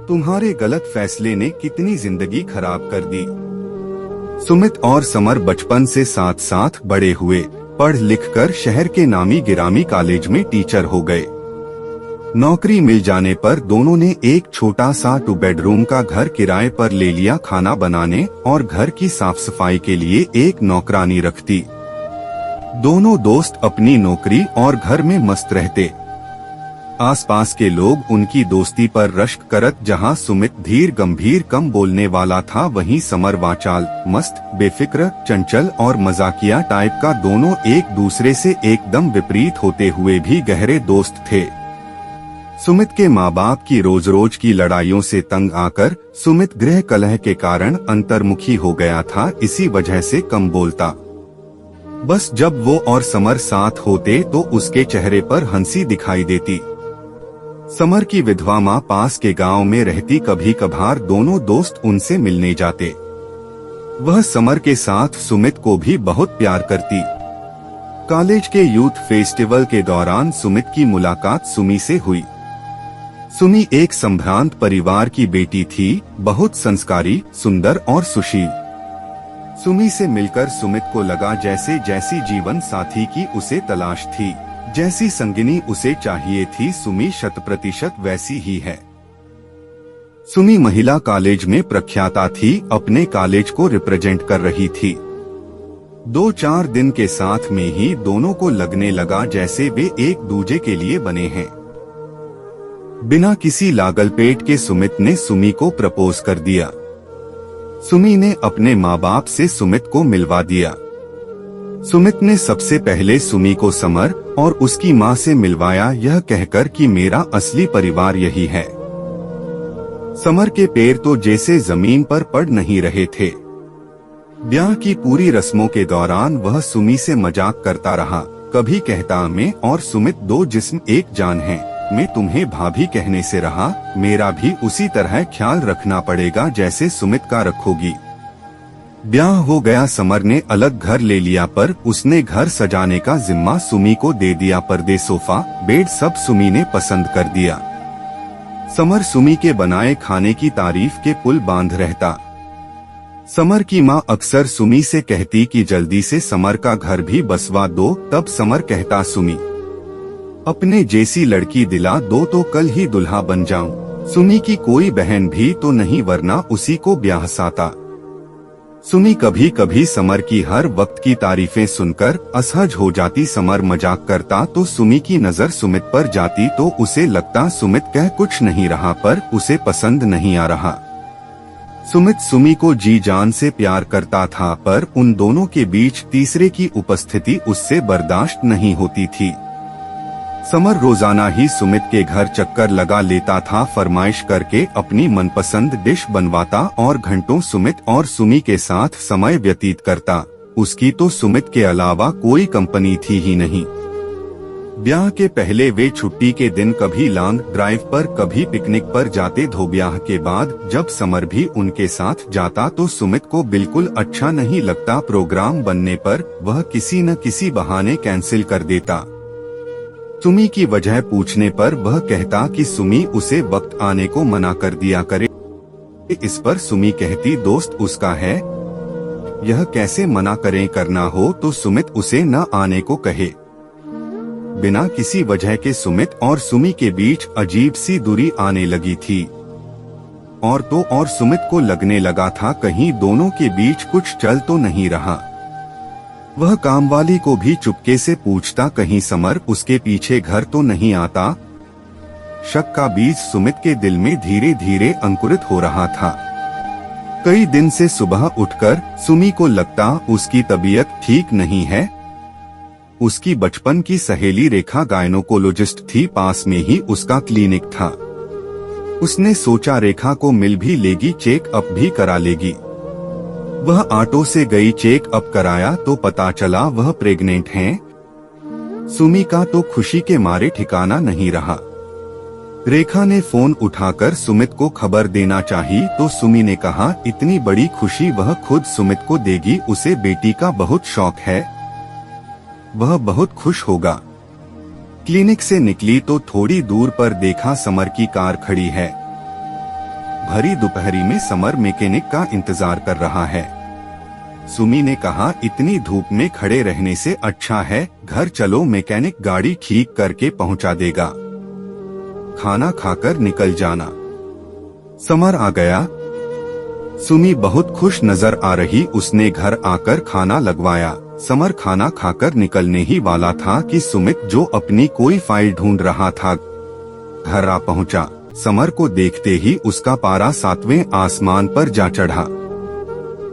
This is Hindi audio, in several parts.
तुम्हारे गलत फैसले ने कितनी जिंदगी खराब कर दी। सुमित और समर बचपन से साथ साथ बड़े हुए, पढ़ लिखकर शहर के नामी गिरामी कॉलेज में टीचर हो गए। नौकरी मिल जाने पर दोनों ने एक छोटा सा 2 बेडरूम का घर किराए पर ले लिया। खाना बनाने और घर की साफ सफाई के लिए एक नौकरानी रख दी। दोनों दोस्त अपनी नौकरी और घर में मस्त रहते। आसपास के लोग उनकी दोस्ती पर रश्क करत। जहां सुमित धीर गंभीर कम बोलने वाला था, वहीं समर वाचाल, मस्त, बेफिक्र, चंचल और मजाकिया टाइप का। दोनों एक दूसरे से एकदम विपरीत होते हुए भी गहरे दोस्त थे। सुमित के माँ बाप की रोज रोज की लड़ाइयों से तंग आकर सुमित गृह कलह के कारण अंतर्मुखी हो गया था। इसी वजह से कम बोलता। बस जब वो और समर साथ होते तो उसके चेहरे पर हंसी दिखाई देती। समर की विधवा माँ पास के गांव में रहती। कभी कभार दोनों दोस्त उनसे मिलने जाते। वह समर के साथ सुमित को भी बहुत प्यार करती। कॉलेज के यूथ फेस्टिवल के दौरान सुमित की मुलाकात सुमी से हुई। सुमी एक संभ्रांत परिवार की बेटी थी, बहुत संस्कारी, सुंदर और सुशील। सुमी से मिलकर सुमित को लगा जैसे जैसी जीवन साथी की उसे तलाश थी, जैसी संगिनी उसे चाहिए थी, सुमी 100% वैसी ही है। सुमी महिला कॉलेज में प्रख्याता थी, अपने कॉलेज को रिप्रेजेंट कर रही थी। 2-4 दिन के साथ में ही दोनों को लगने लगा जैसे वे एक दूजे के लिए बने हैं। बिना किसी लागल पेट के सुमित ने सुमी को प्रपोज कर दिया। सुमी ने अपने माँ बाप से सुमित को मिलवा दिया। सुमित ने सबसे पहले सुमी को समर और उसकी माँ से मिलवाया, यह कहकर कि मेरा असली परिवार यही है। समर के पैर तो जैसे जमीन पर पड़ नहीं रहे थे। ब्याह की पूरी रस्मों के दौरान वह सुमी से मजाक करता रहा। कभी कहता मैं और सुमित 2 जिस्म एक जान हैं। मैं तुम्हें भाभी कहने से रहा, मेरा भी उसी तरह ख्याल रखना पड़ेगा जैसे सुमित का रखोगी। ब्याह हो गया। समर ने अलग घर ले लिया, पर उसने घर सजाने का जिम्मा सुमी को दे दिया। पर्दे, सोफा, बेड सब सुमी ने पसंद कर दिया। समर सुमी के बनाए खाने की तारीफ के पुल बांध रहता। समर की माँ अक्सर सुमी से कहती कि जल्दी से समर का घर भी बसवा दो। तब समर कहता, सुमी अपने जैसी लड़की दिला दो तो कल ही दुल्हा बन जाऊं। सुमी की कोई बहन भी तो नहीं, वरना उसी को ब्याह साता। सुमी कभी कभी समर की हर वक्त की तारीफें सुनकर असहज हो जाती। समर मजाक करता तो सुमी की नजर सुमित पर जाती तो उसे लगता सुमित कह कुछ नहीं रहा, पर उसे पसंद नहीं आ रहा। सुमित सुमी को जी जान से प्यार करता था, पर उन दोनों के बीच तीसरे की उपस्थिति उससे बर्दाश्त नहीं होती थी। समर रोजाना ही सुमित के घर चक्कर लगा लेता था। फरमाइश करके अपनी मनपसंद डिश बनवाता और घंटों सुमित और सुमी के साथ समय व्यतीत करता। उसकी तो सुमित के अलावा कोई कंपनी थी ही नहीं। ब्याह के पहले वे छुट्टी के दिन कभी लॉन्ग ड्राइव पर, कभी पिकनिक पर जाते। ब्याह के बाद जब समर भी उनके साथ जाता तो सुमित को बिल्कुल अच्छा नहीं लगता। प्रोग्राम बनने पर वह किसी न किसी बहाने कैंसिल कर देता। सुमी की वजह पूछने पर वह कहता कि सुमी उसे वक्त आने को मना कर दिया करे। इस पर सुमी कहती दोस्त उसका है, यह कैसे मना करें, करना हो तो सुमित उसे न आने को कहे। बिना किसी वजह के सुमित और सुमी के बीच अजीब सी दूरी आने लगी थी। और तो और सुमित को लगने लगा था कहीं दोनों के बीच कुछ चल तो नहीं रहा। वह कामवाली को भी चुपके से पूछता कहीं समर उसके पीछे घर तो नहीं आता। शक का बीज सुमित के दिल में धीरे धीरे अंकुरित हो रहा था। कई दिन से सुबह उठकर सुमी को लगता उसकी तबीयत ठीक नहीं है। उसकी बचपन की सहेली रेखा गायनोकोलॉजिस्ट थी, पास में ही उसका क्लिनिक था। उसने सोचा रेखा को मिल भी लेगी, चेकअप भी करा लेगी। वह ऑटो से गई, चेकअप कराया तो पता चला वह प्रेग्नेंट हैं। सुमी का तो खुशी के मारे ठिकाना नहीं रहा। रेखा ने फोन उठाकर सुमित को खबर देना चाहिए तो सुमी ने कहा इतनी बड़ी खुशी वह खुद सुमित को देगी, उसे बेटी का बहुत शौक है, वह बहुत खुश होगा। क्लिनिक से निकली तो थोड़ी दूर पर देखा समर की कार खड़ी है। भरी दोपहरी में समर मैकेनिक का इंतजार कर रहा है। सुमी ने कहा, इतनी धूप में खड़े रहने से अच्छा है घर चलो, मैकेनिक गाड़ी ठीक करके पहुंचा देगा, खाना खाकर निकल जाना। समर आ गया। सुमी बहुत खुश नजर आ रही। उसने घर आकर खाना लगवाया। समर खाना खाकर निकलने ही वाला था कि सुमित, जो अपनी कोई फाइल ढूंढ रहा था, घर आ पहुंचा। समर को देखते ही उसका पारा 7वें आसमान पर जा चढ़ा।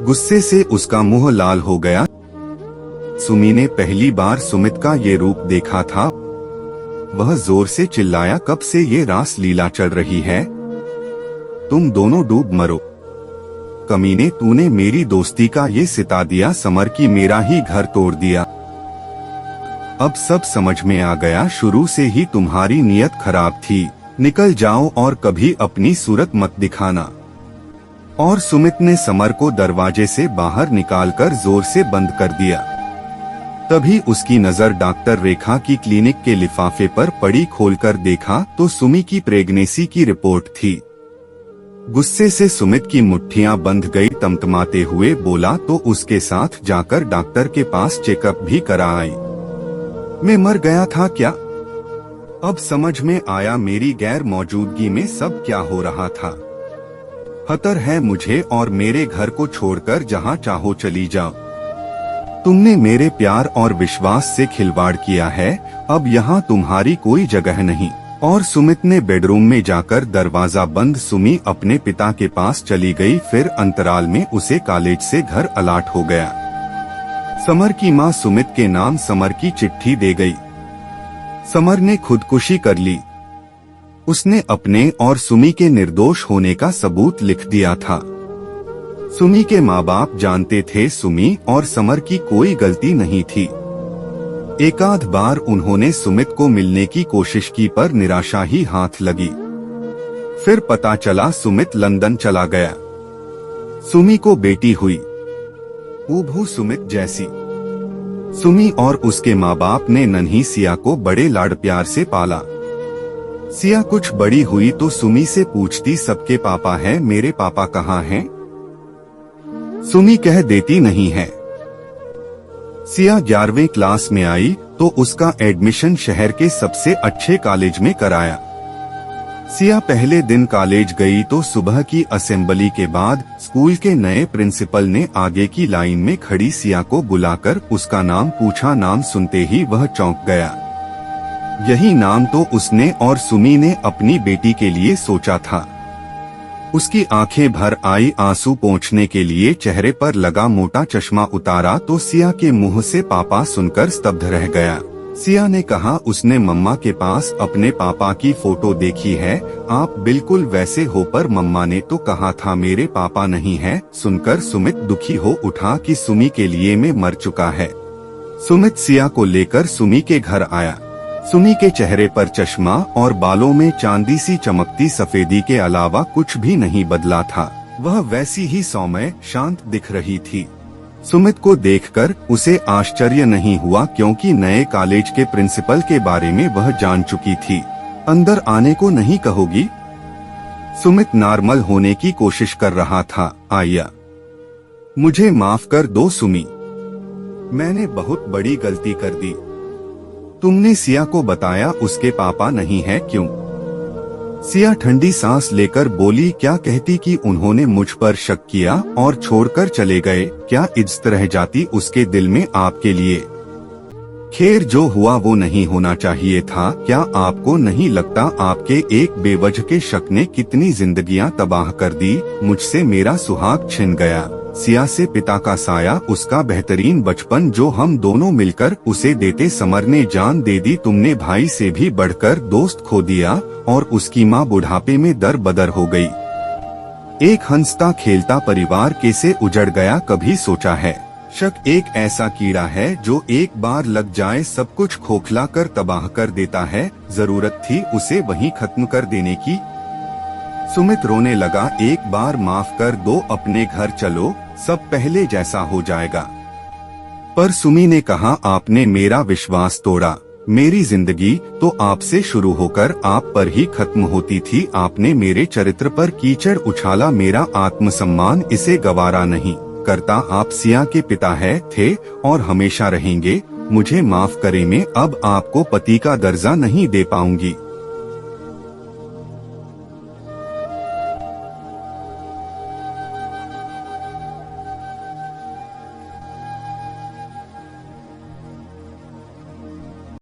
गुस्से से उसका मुंह लाल हो गया। सुमी ने पहली बार सुमित का ये रूप देखा था। वह जोर से चिल्लाया, कब से ये रास लीला चल रही है? तुम दोनों डूब मरो। कमीने, तूने मेरी दोस्ती का ये सिता दिया, समर की मेरा ही घर तोड़ दिया। अब सब समझ में आ गया, शुरू से ही तुम्हारी नीयत खराब थी। निकल जाओ और कभी अपनी सूरत मत दिखाना। और सुमित ने समर को दरवाजे से बाहर निकालकर जोर से बंद कर दिया। तभी उसकी नजर डॉक्टर रेखा की क्लिनिक के लिफाफे पर पड़ी। खोलकर देखा तो सुमी की प्रेगनेंसी की रिपोर्ट थी। गुस्से से सुमित की मुट्ठियां बंध गई। तमतमाते हुए बोला, तो उसके साथ जाकर डॉक्टर के पास चेकअप भी करा आई। मैं मर गया था क्या? अब समझ में आया मेरी गैर मौजूदगी में सब क्या हो रहा था। खतर है मुझे और मेरे घर को छोड़कर जहां चाहो चली जाओ। तुमने मेरे प्यार और विश्वास से खिलवाड़ किया है। अब यहाँ तुम्हारी कोई जगह नहीं। और सुमित ने बेडरूम में जाकर दरवाजा बंद। सुमी अपने पिता के पास चली गई। फिर अंतराल में उसे कॉलेज से घर अलाट हो गया। समर की मां सुमित के नाम समर की चिट्ठी दे गई। समर ने खुदकुशी कर ली। उसने अपने और सुमी के निर्दोष होने का सबूत लिख दिया था। सुमी के माँ बाप जानते थे सुमी और समर की कोई गलती नहीं थी। एकाध बार उन्होंने सुमित को मिलने की कोशिश की पर निराशा ही हाथ लगी। फिर पता चला सुमित लंदन चला गया। सुमी को बेटी हुई, हूबहू सुमित जैसी। सुमी और उसके माँ बाप ने नन्ही सिया को बड़े लाड प्यार से पाला। सिया कुछ बड़ी हुई तो सुमी से पूछती, सबके पापा हैं, मेरे पापा कहाँ हैं? सुमी कह देती, नहीं है। सिया 11वीं क्लास में आई तो उसका एडमिशन शहर के सबसे अच्छे कॉलेज में कराया। सिया पहले दिन कॉलेज गई तो सुबह की असेंबली के बाद स्कूल के नए प्रिंसिपल ने आगे की लाइन में खड़ी सिया को बुलाकर उसका नाम पूछा। नाम सुनते ही वह चौंक गया। यही नाम तो उसने और सुमी ने अपनी बेटी के लिए सोचा था। उसकी आंखें भर आई। आंसू पोंछने के लिए चेहरे पर लगा मोटा चश्मा उतारा तो सिया के मुंह से पापा सुनकर स्तब्ध रह गया। सिया ने कहा, उसने मम्मा के पास अपने पापा की फोटो देखी है, आप बिल्कुल वैसे हो, पर मम्मा ने तो कहा था मेरे पापा नहीं है। सुनकर सुमित दुखी हो उठा कि सुमी के लिए मैं मर चुका है। सुमित सिया को लेकर सुमी के घर आया। सुमी के चेहरे पर चश्मा और बालों में चांदी सी चमकती सफेदी के अलावा कुछ भी नहीं बदला था। वह वैसी ही सौम्य शांत दिख रही थी। सुमित को देखकर उसे आश्चर्य नहीं हुआ, क्योंकि नए कॉलेज के प्रिंसिपल के बारे में वह जान चुकी थी। अंदर आने को नहीं कहोगी? सुमित नॉर्मल होने की कोशिश कर रहा था। आया, मुझे माफ कर दो सुमी, मैंने बहुत बड़ी गलती कर दी। तुमने सिया को बताया उसके पापा नहीं है, क्यों? सिया ठंडी सांस लेकर बोली, क्या कहती कि उन्होंने मुझ पर शक किया और छोड़कर चले गए? क्या इज्जत रह जाती उसके दिल में आपके लिए? खैर, जो हुआ वो नहीं होना चाहिए था। क्या आपको नहीं लगता आपके एक बेवजह के शक ने कितनी जिंदगियां तबाह कर दी? मुझसे मेरा सुहाग छिन गया। सिया से पिता का साया, उसका बेहतरीन बचपन जो हम दोनों मिलकर उसे देते। समर ने जान दे दी। तुमने भाई से भी बढ़कर दोस्त खो दिया और उसकी माँ बुढ़ापे में दर बदर हो गई। एक हंसता खेलता परिवार कैसे उजड़ गया, कभी सोचा है? शक एक ऐसा कीड़ा है जो एक बार लग जाए सब कुछ खोखला कर तबाह कर देता है। जरूरत थी उसे वहीं खत्म कर देने की। सुमित रोने लगा। एक बार माफ कर दो, अपने घर चलो, सब पहले जैसा हो जाएगा। पर सुमी ने कहा, आपने मेरा विश्वास तोड़ा। मेरी जिंदगी तो आपसे शुरू होकर आप पर ही खत्म होती थी। आपने मेरे चरित्र पर कीचड़ उछाला, मेरा आत्मसम्मान इसे गवारा नहीं करता। आप सिया के पिता थे और हमेशा रहेंगे। मुझे माफ करें, मैं अब आपको पति का दर्जा नहीं दे पाऊंगी।